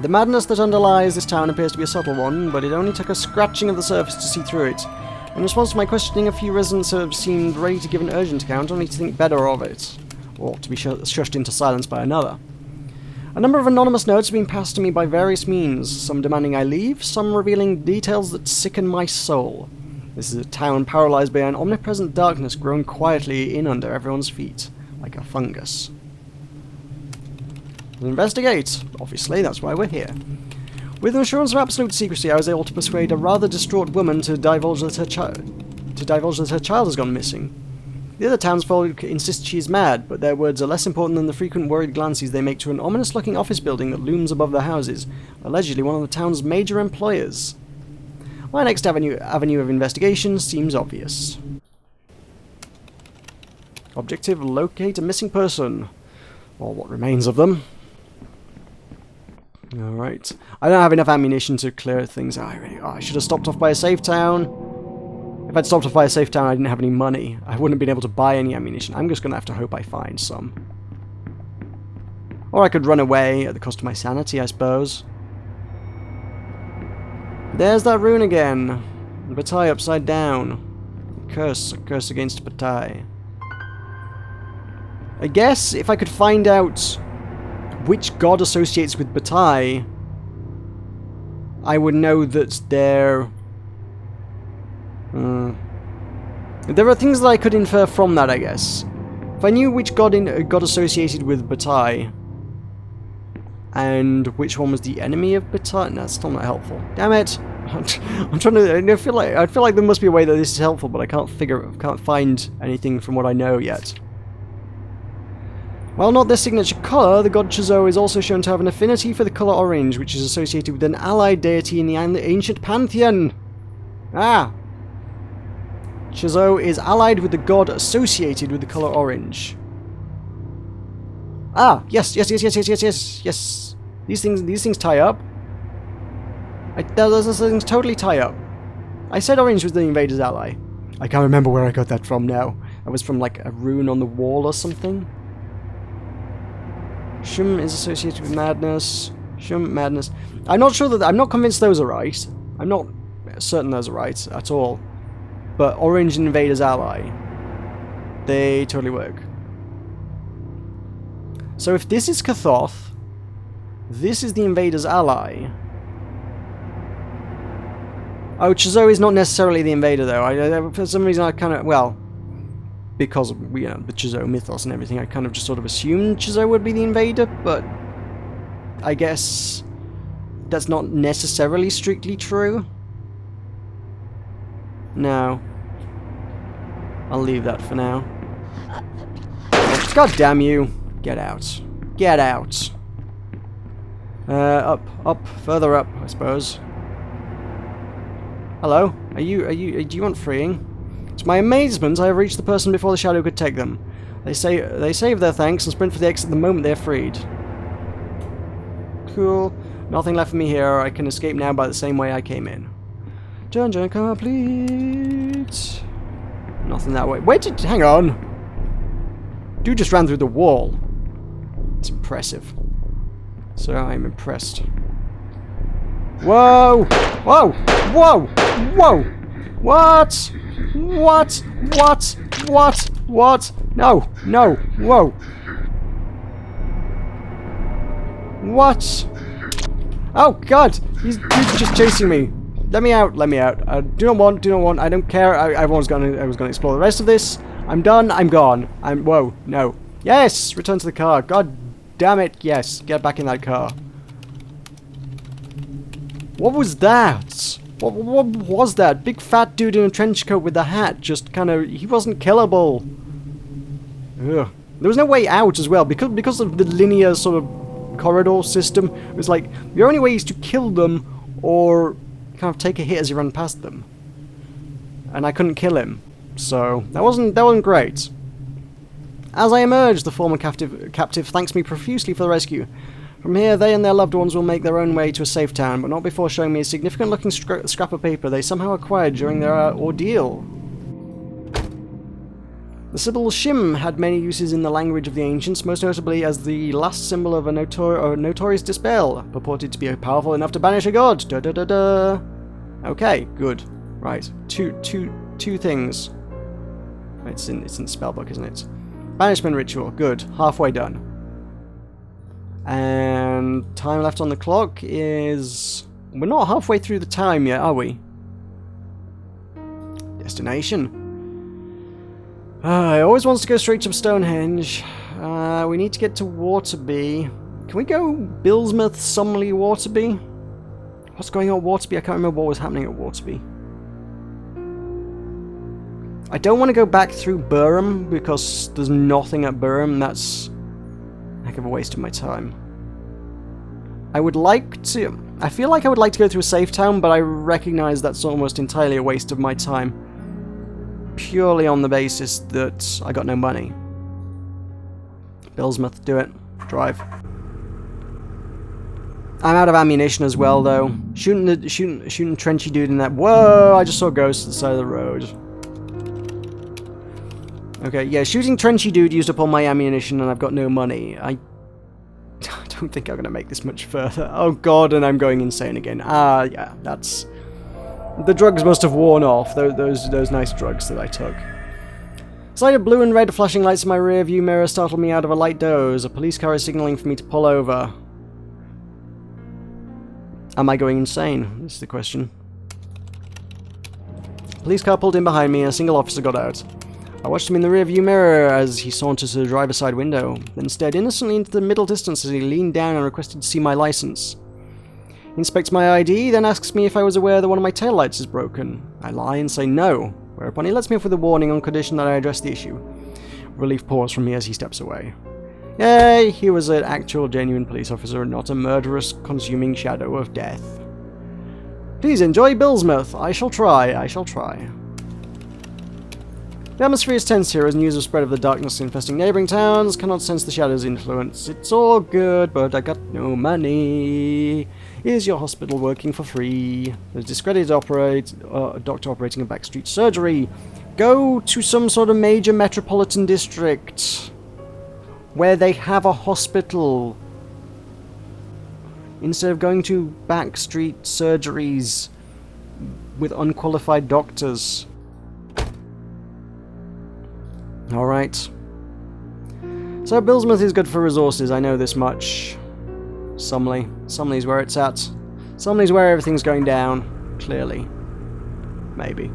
The madness that underlies this town appears to be a subtle one, but it only took a scratching of the surface to see through it. In response to my questioning, a few residents have seemed ready to give an urgent account, only to think better of it, or to be shushed into silence by another. A number of anonymous notes have been passed to me by various means, some demanding I leave, some revealing details that sicken my soul. This is a town paralyzed by an omnipresent darkness growing quietly in under everyone's feet, like a fungus. Investigate! Obviously, that's why we're here. With an assurance of absolute secrecy, I was able to persuade a rather distraught woman to divulge that her child has gone missing. The other townsfolk insist she is mad, but their words are less important than the frequent worried glances they make to an ominous-looking office building that looms above their houses, allegedly one of the town's major employers. My next avenue of investigation seems obvious. Objective: locate a missing person, or what remains of them. Alright. I don't have enough ammunition to clear things out. I should have stopped off by a safe town. If I'd stopped off by a safe town, I didn't have any money. I wouldn't have been able to buy any ammunition. I'm just going to have to hope I find some. Or I could run away at the cost of my sanity, I suppose. There's that rune again. Batai upside down. A curse against Batai. I guess if I could find out which god associates with Batai, I would know that they're... there are things that I could infer from that, I guess. If I knew which god associated with Batai, and which one was the enemy of Batai... No, that's still not helpful. Damn it! I'm trying to... I feel like there must be a way that this is helpful, but I can't find anything from what I know yet. While not their signature colour, the god Chzo is also shown to have an affinity for the colour orange, which is associated with an allied deity in the ancient pantheon. Ah! Chzo is allied with the god associated with the colour orange. Ah! Yes! These things tie up. Those things totally tie up. I said orange was the invader's ally. I can't remember where I got that from now. That was from like a rune on the wall or something. Shum is associated with madness. Shum, madness. I'm not convinced those are right. I'm not certain those are right at all. But orange and invader's ally, they totally work. So if this is Kathoth, this is the invader's ally. Oh, Chzo is not necessarily the invader though. For some reason I kind of, well, because of, you know, the Chzo mythos and everything, I kind of just sort of assumed Chzo would be the invader, but I guess that's not necessarily strictly true. No. I'll leave that for now. Oh, God damn you! Get out. Get out. Up, further up, I suppose. Hello? Do you want freeing? To my amazement, I have reached the person before the shadow could take them. They save their thanks and sprint for the exit the moment they're freed. Cool. Nothing left for me here. I can escape now by the same way I came in. Dungeon complete. Nothing that way. Hang on. Dude just ran through the wall. It's impressive. So I'm impressed. Whoa! Whoa! Whoa! Whoa! What? What? What? What? What? No! No! Whoa! What? Oh God! He's just chasing me. Let me out! Let me out! Do not want! I don't care. I was gonna explore the rest of this. I'm done. I'm gone. Whoa! No! Yes! Return to the car. God damn it! Yes! Get back in that car. What was that? What was that? Big fat dude in a trench coat with the hat. Just kind of... He wasn't killable. Ugh. There was no way out as well. Because of the linear sort of corridor system. It was like, the only way is to kill them or kind of take a hit as you run past them. And I couldn't kill him. So, that wasn't great. As I emerge, the former captive thanks me profusely for the rescue. From here, they and their loved ones will make their own way to a safe town, but not before showing me a significant-looking scrap of paper they somehow acquired during their ordeal. The symbol Shim had many uses in the language of the ancients, most notably as the last symbol of a notorious dispel, purported to be powerful enough to banish a god. Da da da da. Okay, good. Right, two things. It's in the spellbook, isn't it? Banishment ritual. Good. Halfway done. And time left on the clock is... We're not halfway through the time yet, are we? Destination. I always wants to go straight to Stonehenge. We need to get to Waterby. Can we go Billsmouth, Sumley, Waterby? What's going on at Waterby? I can't remember what was happening at Waterby. I don't want to go back through Burham because there's nothing at Burham. That's a heck of a waste of my time. I would like to... I feel like I would like to go through a safe town, but I recognise that's almost entirely a waste of my time. Purely on the basis that I got no money. Billsmouth, do it. Drive. I'm out of ammunition as well, though. Shooting Trenchy dude in that... Whoa! I just saw ghosts at the side of the road. Okay, yeah, shooting Trenchy dude used up all my ammunition and I've got no money. I don't think I'm going to make this much further. Oh god, and I'm going insane again. Ah, yeah, that's... The drugs must have worn off, those nice drugs that I took. Sight of blue and red flashing lights in my rear view mirror startled me out of a light doze. A police car is signalling for me to pull over. Am I going insane? This is the question. Police car pulled in behind me and a single officer got out. I watched him in the rearview mirror as he sauntered to the driver's side window, then stared innocently into the middle distance as he leaned down and requested to see my license. He inspects my ID, then asks me if I was aware that one of my taillights is broken. I lie and say no, whereupon he lets me off with a warning on condition that I address the issue. Relief pours from me as he steps away. Yay, he was an actual genuine police officer and not a murderous, consuming shadow of death. Please enjoy Billsmouth. I shall try. The atmosphere is tense here as news of spread of the darkness infesting neighbouring towns. Cannot sense the shadow's influence. It's all good, but I got no money. Is your hospital working for free? There's a discredited doctor operating a backstreet surgery. Go to some sort of major metropolitan district where they have a hospital instead of going to backstreet surgeries with unqualified doctors. Alright. So Billsmouth is good for resources, I know this much. Sumley's where it's at. Sumley's where everything's going down. Clearly. Maybe.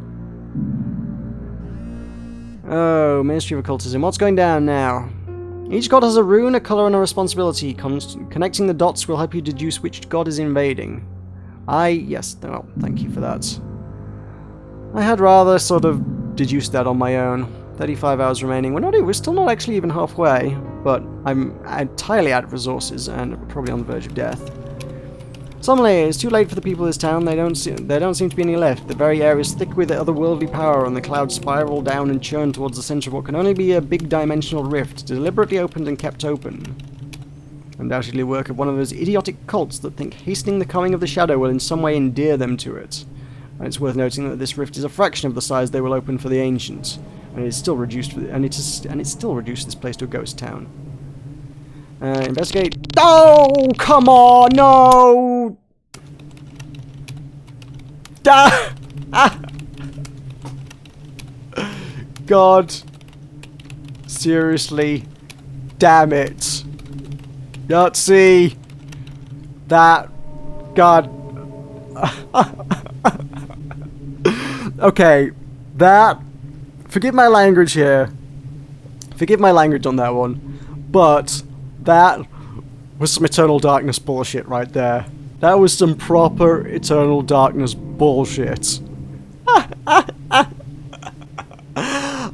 Oh, Ministry of Occultism. What's going down now? Each god has a rune, a colour, and a responsibility. Connecting the dots will help you deduce which god is invading. Yes, well, thank you for that. I had rather sort of deduced that on my own. 35 hours remaining. We're still not actually even halfway, but I'm entirely out of resources and probably on the verge of death. Sumley, it's too late for the people of this town. There don't seem to be any left. The very air is thick with otherworldly power, and the clouds spiral down and churn towards the center of what can only be a big dimensional rift, deliberately opened and kept open. Undoubtedly work of one of those idiotic cults that think hastening the coming of the shadow will in some way endear them to it. And it's worth noting that this rift is a fraction of the size they will open for the ancients. And it's still reduced, it's still reduced this place to a ghost town. Investigate. Oh, come on, no! God, seriously, damn it, Yahtzee, that, God. Okay, that. Forgive my language here. Forgive my language on that one. But that was some Eternal Darkness bullshit right there. That was some proper Eternal Darkness bullshit.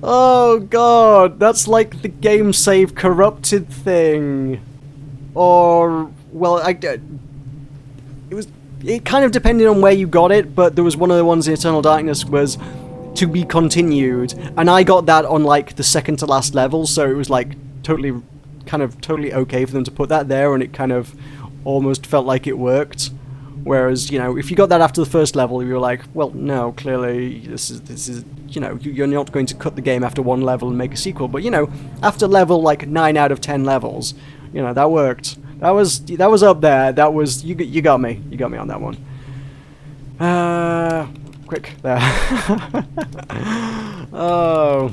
Oh god, that's like the game save corrupted thing. Or, well, it kind of depended on where you got it, but there was one of the ones in Eternal Darkness was to be continued, and I got that on like the second to last level, so it was like totally okay for them to put that there, and it kind of almost felt like it worked. Whereas, you know, if you got that after the first level, you were like, well, no, clearly this is, you know, you're not going to cut the game after one level and make a sequel. But, you know, after level like 9 out of 10 levels, you know, that worked. That was up there. That was you got me. You got me on that one. Quick there. Oh,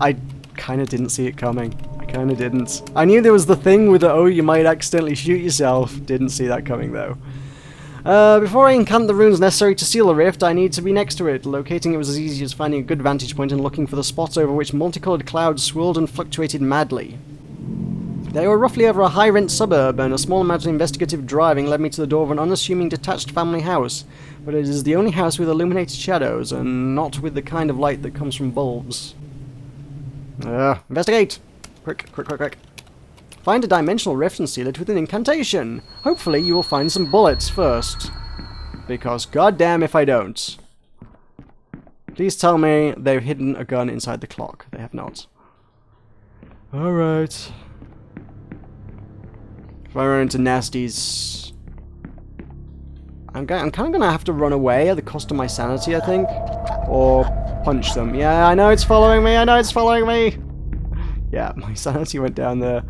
I kind of didn't see it coming. I kind of didn't. I knew there was the thing with the, oh, you might accidentally shoot yourself. Didn't see that coming though. Before I encamp the runes necessary to seal the rift, I need to be next to it. Locating it was as easy as finding a good vantage point and looking for the spots over which multicolored clouds swirled and fluctuated madly. They were roughly over a high-rent suburb, and a small amount of investigative driving led me to the door of an unassuming detached family house. But it is the only house with illuminated shadows, and not with the kind of light that comes from bulbs. Investigate! Quick, quick, quick, quick. Find a dimensional rift and seal it with an incantation. Hopefully you will find some bullets first. Because goddamn if I don't. Please tell me they've hidden a gun inside the clock. They have not. Alright. If I run into nasties... I'm kind of going to have to run away at the cost of my sanity, I think. Or punch them. Yeah, I know it's following me, I know it's following me! Yeah, my sanity went down there.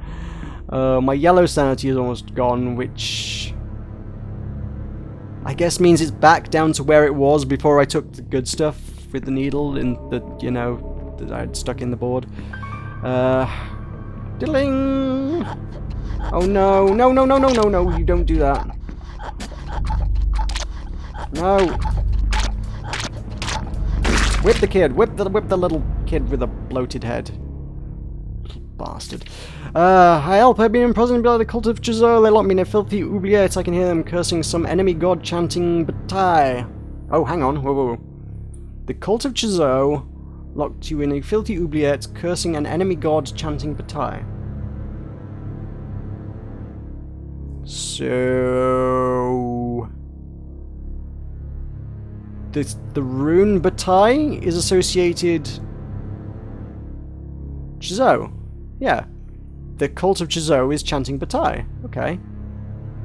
My yellow sanity is almost gone, which... I guess means it's back down to where it was before I took the good stuff with the needle in the, you know, that I'd stuck in the board. Diddling! Oh no, no, no, no, no, no, no, you don't do that. No. Whip the kid, whip the little kid with a bloated head. Bastard. I help. I've been imprisoned by the cult of Chzo. They locked me in a filthy oubliette. I can hear them cursing some enemy god chanting Batai. Oh, hang on. Whoa, whoa, whoa. The cult of Chzo locked you in a filthy oubliette, cursing an enemy god chanting Batai. So... The rune Batai is associated... Chzo. Yeah. The cult of Chzo is chanting Batai. Okay.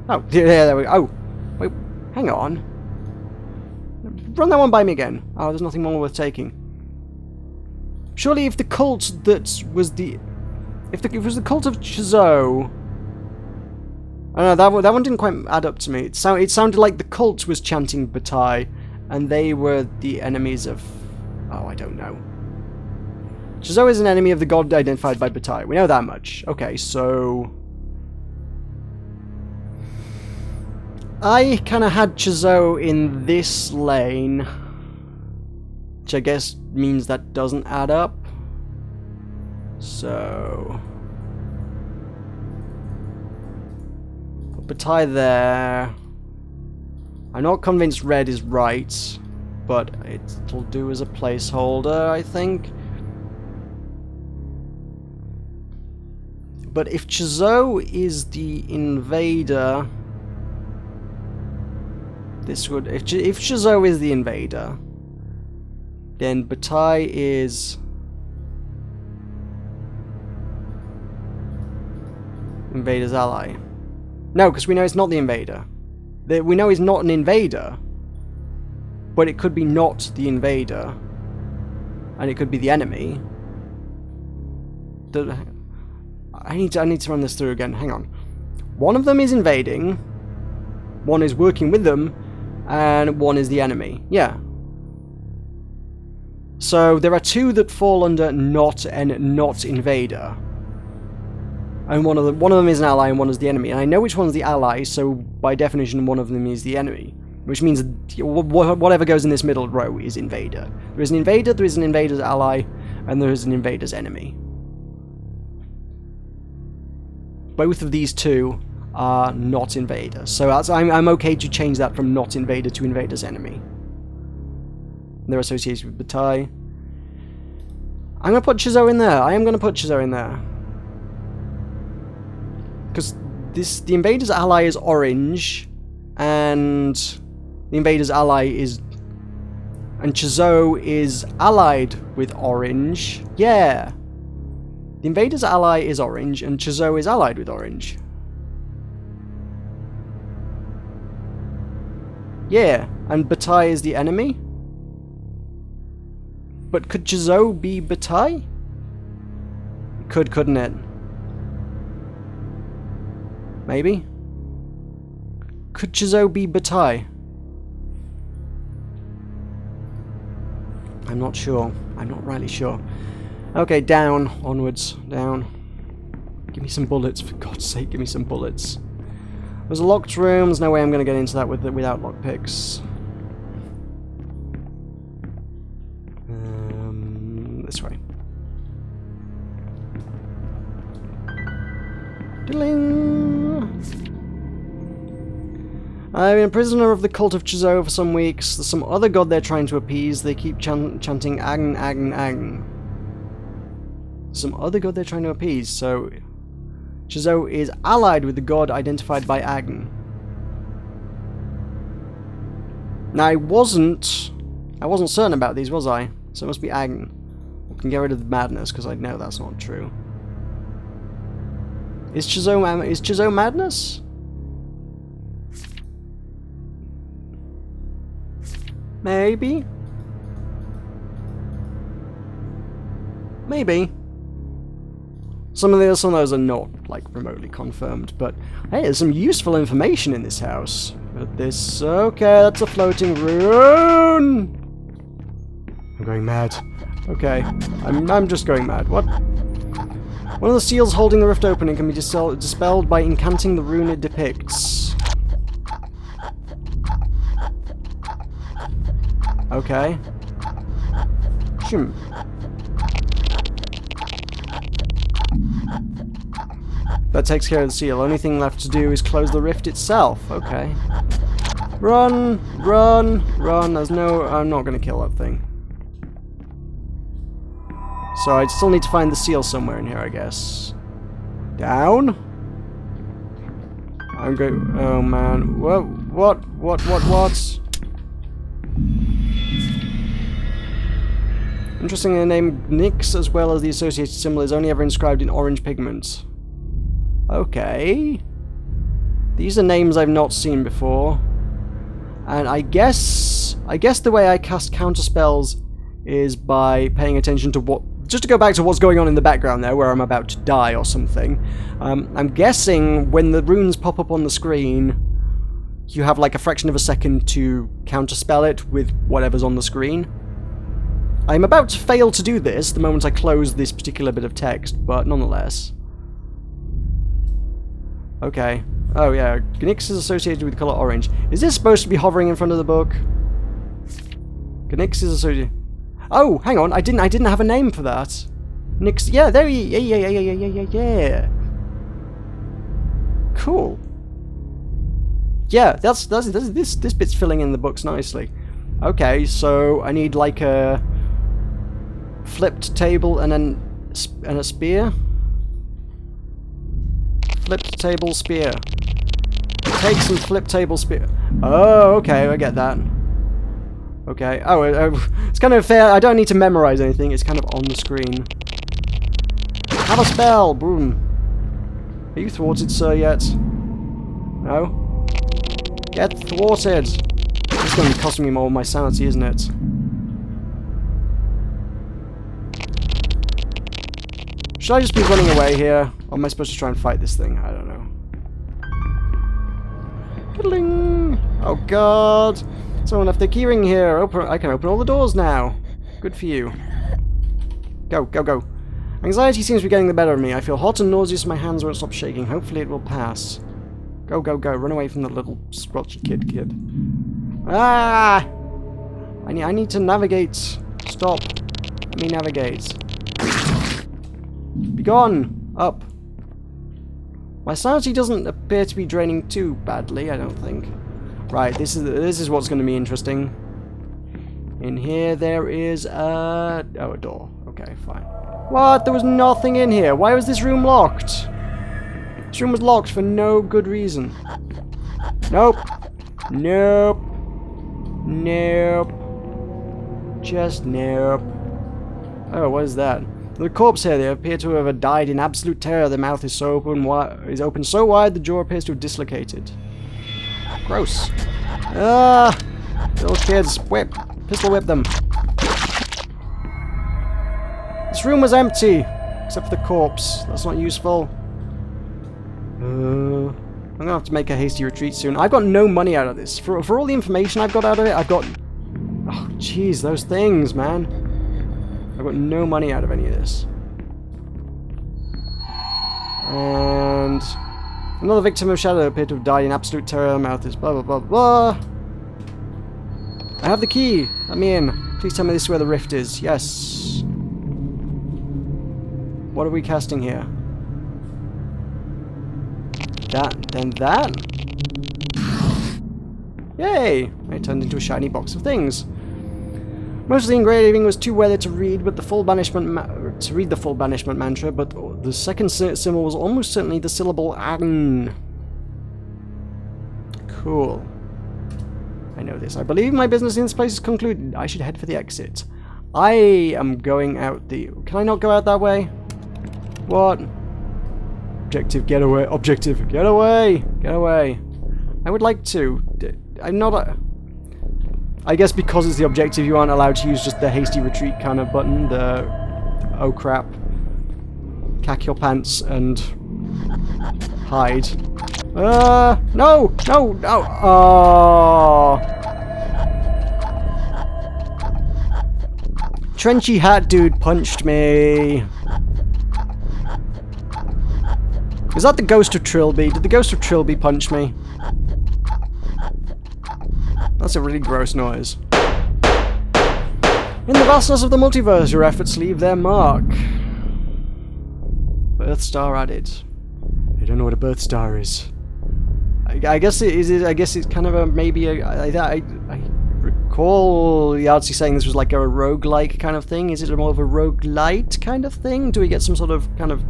Oh, yeah, there we go. Oh, wait, hang on. Run that one by me again. Oh, there's nothing more worth taking. Surely if the cult that was the... If it was the cult of Chzo... I don't know, that one didn't quite add up to me. It sounded like the cult was chanting Batai, and they were the enemies of... Oh, I don't know. Chzo is an enemy of the god identified by Batai. We know that much. Okay, so... I kind of had Chzo in this lane, which I guess means that doesn't add up. So... Batai there. I'm not convinced red is right, but it'll do as a placeholder, I think. But if Chzo is the invader, this would... If Chzo is the invader, then Batai is... invader's ally. No, because we know it's not the invader. We know he's not an invader, but it could be not the invader, and it could be the enemy. I need to run this through again. Hang on. One of them is invading, one is working with them, and one is the enemy. Yeah. So there are two that fall under not and not invader. And one of them is an ally and one is the enemy. And I know which one's the ally, so by definition one of them is the enemy. Which means whatever goes in this middle row is invader. There is an invader, there is an invader's ally, and there is an invader's enemy. Both of these two are not invader. So I'm okay to change that from not invader to invader's enemy. They're associated with Batai. I'm going to put Chzo in there. I am going to put Chzo in there. Because the invader's ally is orange, and the invader's ally is... And Chzo is allied with orange. Yeah. The invader's ally is orange, and Chzo is allied with orange. Yeah, and Batai is the enemy? But could Chzo be Batai? Could, couldn't it? Maybe? Could Chzo be Batai? I'm not sure. I'm not really sure. Okay, down. Onwards. Down. Give me some bullets, for God's sake, give me some bullets. There's a locked room. There's no way I'm going to get into that without lockpicks. This way. Diddling! I've been a prisoner of the cult of Chzo for some weeks. There's some other god they're trying to appease. They keep chanting Agn, Agn, Agn. Some other god they're trying to appease, so Chzo is allied with the god identified by Agn. Now I wasn't certain about these, was I? So it must be Agn. We can get rid of the madness, because I know that's not true. Is Chzo madness? Maybe. Maybe. Some of those are not, like, remotely confirmed, but hey, there's some useful information in this house. But this, okay, that's a floating rune! I'm going mad. Okay, I'm just going mad. What? One of the seals holding the rift opening can be dispelled by incanting the rune it depicts. Okay. That takes care of the seal. Only thing left to do is close the rift itself. Okay. Run! Run! Run! There's no... I'm not going to kill that thing. So I still need to find the seal somewhere in here, I guess. Down? I'm going... Oh, man. What? Interesting, the name Nyx, as well as the associated symbol, is only ever inscribed in orange pigment. Okay. These are names I've not seen before. And I guess the way I cast counterspells is by paying attention to what... Just to go back to what's going on in the background there, where I'm about to die or something. I'm guessing when the runes pop up on the screen, you have like a fraction of a second to counterspell it with whatever's on the screen. I'm about to fail to do this the moment I close this particular bit of text, but nonetheless. Okay. Oh yeah, Nyx is associated with the colour orange. Is this supposed to be hovering in front of the book? Nyx is associated... Oh, hang on, I didn't have a name for that. Nyx, yeah, there he... Yeah. Cool. Yeah, this bit's filling in the books nicely. Okay, so I need like a flipped table and a spear. Flipped table spear. Take some flip table spear. Oh, okay, I get that. Okay. Oh, it's kind of fair. I don't need to memorize anything. It's kind of on the screen. Have a spell. Boom. Are you thwarted, sir, yet? No? Get thwarted. This is going to be costing me more of my sanity, isn't it? Should I just be running away here? Or am I supposed to try and fight this thing? I don't know. Piddling! Oh god! Someone left their keyring here. I can open all the doors now. Good for you. Go, go, go. Anxiety seems to be getting the better of me. I feel hot and nauseous, my hands won't stop shaking. Hopefully it will pass. Go, go, go. Run away from the little squelchy kid. Ah! I need to navigate. Stop. Let me navigate. Be gone! Up. My sanity doesn't appear to be draining too badly, I don't think. Right, this is what's going to be interesting. In here there is a door. Okay, fine. What? There was nothing in here. Why was this room locked? This room was locked for no good reason. Nope. Nope. Nope. Just nope. Oh, what is that? The corpse here, they appear to have died in absolute terror. The mouth is open so wide the jaw appears to have dislocated. Gross. Little kids, whip. Pistol whip them. This room was empty, except for the corpse. That's not useful. I'm gonna have to make a hasty retreat soon. I've got no money out of this. For all the information I've got out of it, I've got... Oh, jeez, those things, man. I've got no money out of any of this. And... Another victim of Shadow appeared to have died in absolute terror. Mouth is blah, blah, blah, blah. I have the key. Let me in. Please tell me this is where the rift is. Yes. What are we casting here? That, then that. Yay! It turned into a shiny box of things. Most of the engraving was too weathered to read, but the full banishment mantra. But the second symbol was almost certainly the syllable "an." Cool. I know this. I believe my business in this place is concluded. I should head for the exit. I am going out the... Can I not go out that way? What? Objective, get away. Objective, get away. Get away. I would like to. I'm not a... I guess because it's the objective, you aren't allowed to use just the hasty retreat kind of button. The... Oh crap. Cack your pants and... hide. No! No! No! Oh! Trenchy hat dude punched me. Is that the ghost of Trilby? Did the ghost of Trilby punch me? That's a really gross noise. In the vastness of the multiverse, your efforts leave their mark. Birth star added. I don't know what a birth star is. I guess it is. I guess it's kind of a maybe a. I recall Yahtzee saying this was like a roguelike kind of thing. Is it more of a roguelite kind of thing? Do we get some sort of kind of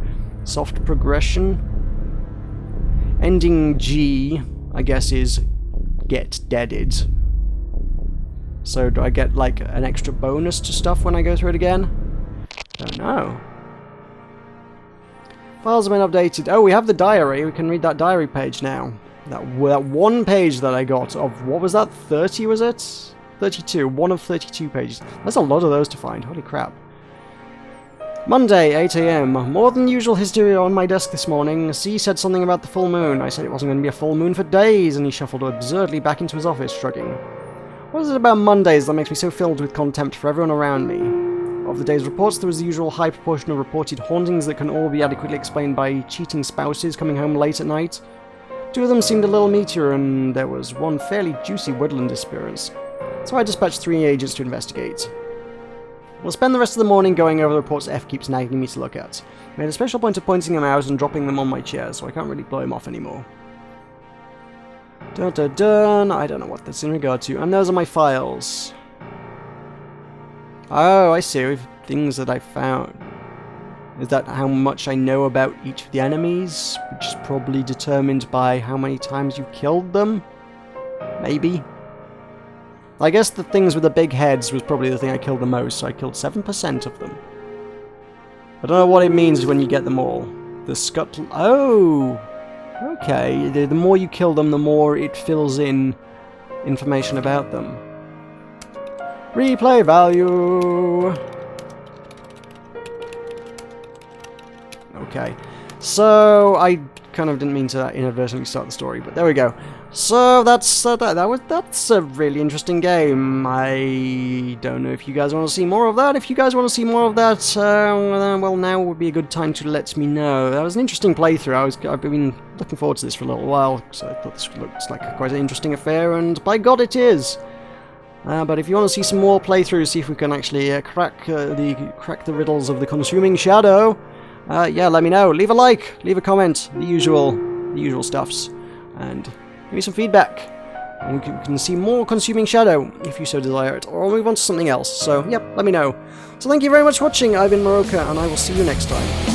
soft progression? Ending G, I guess, is get deaded. So do I get like an extra bonus to stuff when I go through it again? Don't know. Files have been updated. Oh, we have the diary. We can read that diary page now. That one page that I got of, what was that, 30 was it? 32. One of 32 pages. There's a lot of those to find. Holy crap. Monday, 8 AM. More than usual history on my desk this morning. C said something about the full moon. I said it wasn't going to be a full moon for days, and he shuffled absurdly back into his office, shrugging. What is it about Mondays that makes me so filled with contempt for everyone around me? Of the day's reports, there was the usual high proportion of reported hauntings that can all be adequately explained by cheating spouses coming home late at night. 2 of them seemed a little meatier, and there was one fairly juicy woodland disappearance. So I dispatched 3 agents to investigate. We'll spend the rest of the morning going over the reports F keeps nagging me to look at. Made a special point of pointing them out and dropping them on my chair, so I can't really blow him off anymore. Dun dun dun, I don't know what that's in regard to. And those are my files. Oh, I see. With things that I found. Is that how much I know about each of the enemies? Which is probably determined by how many times you killed them? Maybe. I guess the things with the big heads was probably the thing I killed the most, so I killed 7% of them. I don't know what it means when you get them all. The scuttle... Oh! Okay, the more you kill them, the more it fills in information about them. Replay value! Okay, so I kind of didn't mean to inadvertently start the story, but there we go. So that's a really interesting game. I don't know if you guys want to see more of that. If you guys want to see more of that, well, now would be a good time to let me know. That was an interesting playthrough. I've been looking forward to this for a little while, so I thought this looks like quite an interesting affair, and by God it is. But if you want to see some more playthroughs, see if we can actually crack the riddles of the consuming shadow, yeah, let me know. Leave a like, leave a comment, the usual stuffs, and give me some feedback. And we can see more Consuming Shadow, if you so desire it, or I'll move on to something else. So, yep, let me know. So thank you very much for watching. I've been Meroka, and I will see you next time.